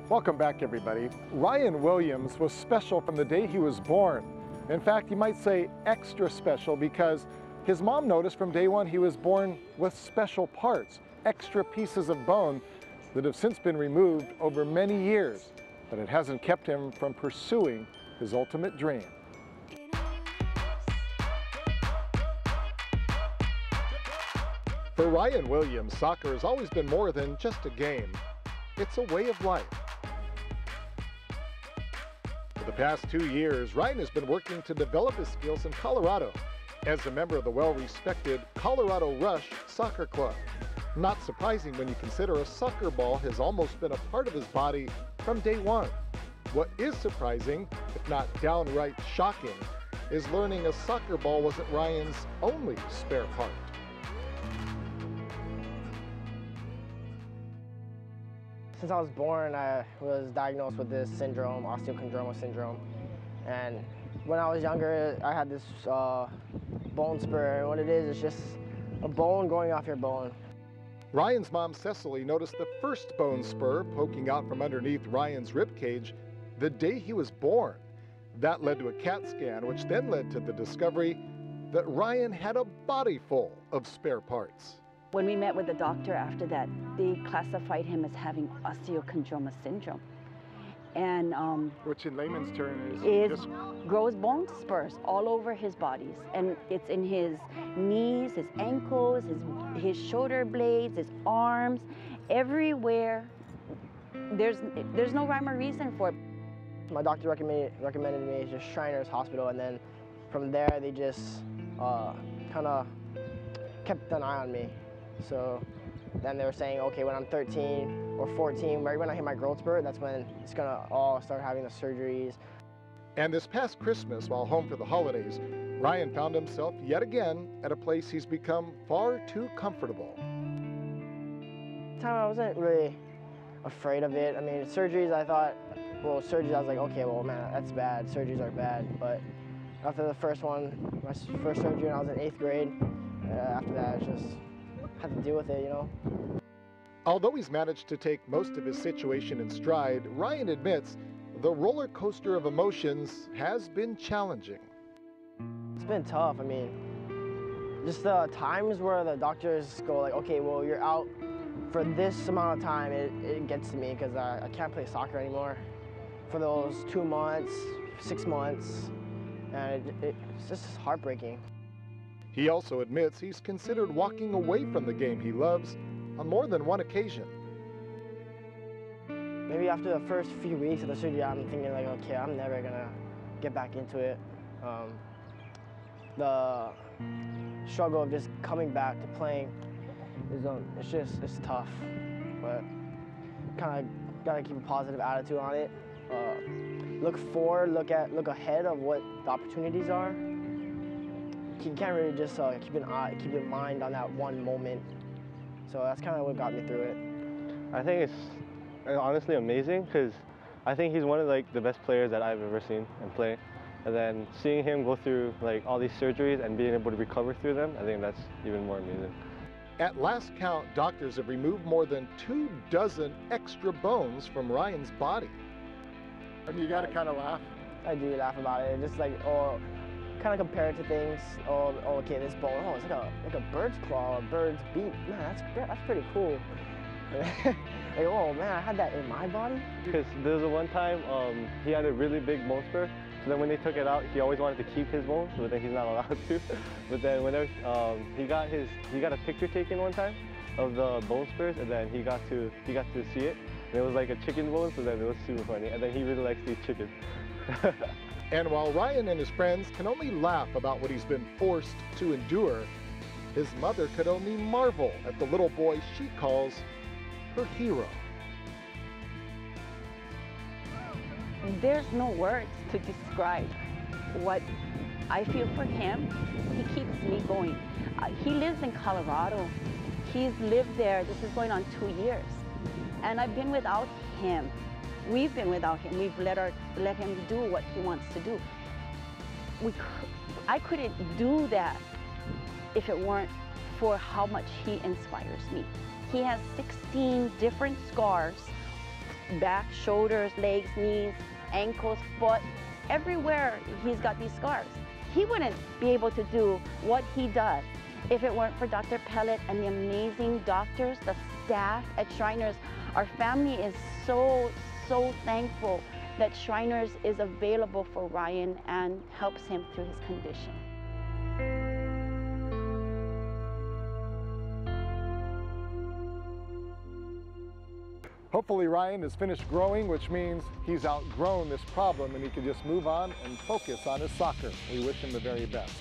Welcome back, everybody. Ryan Williams was special from the day he was born. In fact, you might say extra special because his mom noticed from day one he was born with special parts, extra pieces of bone that have since been removed over many years, but it hasn't kept him from pursuing his ultimate dream. For Ryan Williams, soccer has always been more than just a game. It's a way of life. For the past 2 years, Ryan has been working to develop his skills in Colorado as a member of the well-respected Colorado Rush Soccer Club. Not surprising when you consider a soccer ball has almost been a part of his body from day one. What is surprising, if not downright shocking, is learning a soccer ball wasn't Ryan's only spare part. Since I was born, I was diagnosed with this syndrome, Osteochondroma syndrome. And when I was younger, I had this bone spur. And what it is just a bone growing off your bone. Ryan's mom, Cecily, noticed the first bone spur poking out from underneath Ryan's rib cage the day he was born. That led to a CAT scan, which then led to the discovery that Ryan had a body full of spare parts. When we met with the doctor after that, they classified him as having osteochondroma syndrome. And which in layman's term is grows bone spurs all over his bodies. And it's in his knees, his ankles, his shoulder blades, his arms, everywhere. There's no rhyme or reason for it. My doctor recommended me to Shriners Hospital, and then from there they just kind of kept an eye on me. So then they were saying, okay, when I'm 13 or 14, right when I hit my growth spurt, that's when it's gonna all start having the surgeries. And this past Christmas, while home for the holidays, Ryan found himself yet again at a place he's become far too comfortable. I wasn't really afraid of it. I mean, surgeries, I thought, well, surgeries, I was like, okay, well, man, that's bad. Surgeries are bad. But after the first one, my first surgery when I was in 8th grade, after that, I just had to deal with it, you know. Although he's managed to take most of his situation in stride, Ryan admits the roller coaster of emotions has been challenging. It's been tough. I mean, just the times where the doctors go like, okay, well, you're out for this amount of time, it gets to me because I can't play soccer anymore for those 2 months, 6 months, and it's just heartbreaking. He also admits he's considered walking away from the game he loves on more than one occasion. Maybe after the first few weeks of the surgery, I'm thinking like, okay, I'm never gonna get back into it. The struggle of just coming back to playing is it's tough, but kind of gotta keep a positive attitude on it. Look forward, look ahead of what the opportunities are. You can't really just keep your mind on that one moment. So that's kind of what got me through it. I think it's honestly amazing because I think he's one of the best players that I've ever seen and play. And then seeing him go through all these surgeries and being able to recover through them, I think that's even more amazing. At last count, doctors have removed more than 24 extra bones from Ryan's body. And you gotta kind of laugh. I do laugh about it. Just kind of compare it to things. Oh, okay, this bone. Oh, it's like a bird's claw, or a bird's beak. Man, that's pretty cool. Like, oh man, I had that in my body. Because there was one time he had a really big bone spur. So then when they took it out, he always wanted to keep his bones, but then he's not allowed to. But then whenever he got a picture taken one time of the bone spurs, and then he got to see it. And it was like a chicken bone, so then it was super funny. And then he really likes to eat chicken. And while Ryan and his friends can only laugh about what he's been forced to endure, his mother could only marvel at the little boy she calls her hero. There's no words to describe what I feel for him. He keeps me going. He lives in Colorado. He's lived there. This is going on 2 years. And I've been without him. We've been without him. We've let him do what he wants to do. I couldn't do that if it weren't for how much he inspires me. He has 16 different scars back, shoulders, legs, knees, ankles, foot, everywhere he's got these scars. He wouldn't be able to do what he does if it weren't for Dr. Pellet and the amazing doctors, the staff at Shriners. Our family is so thankful that Shriners is available for Ryan and helps him through his condition. Hopefully Ryan is finished growing, which means he's outgrown this problem and he can just move on and focus on his soccer. We wish him the very best.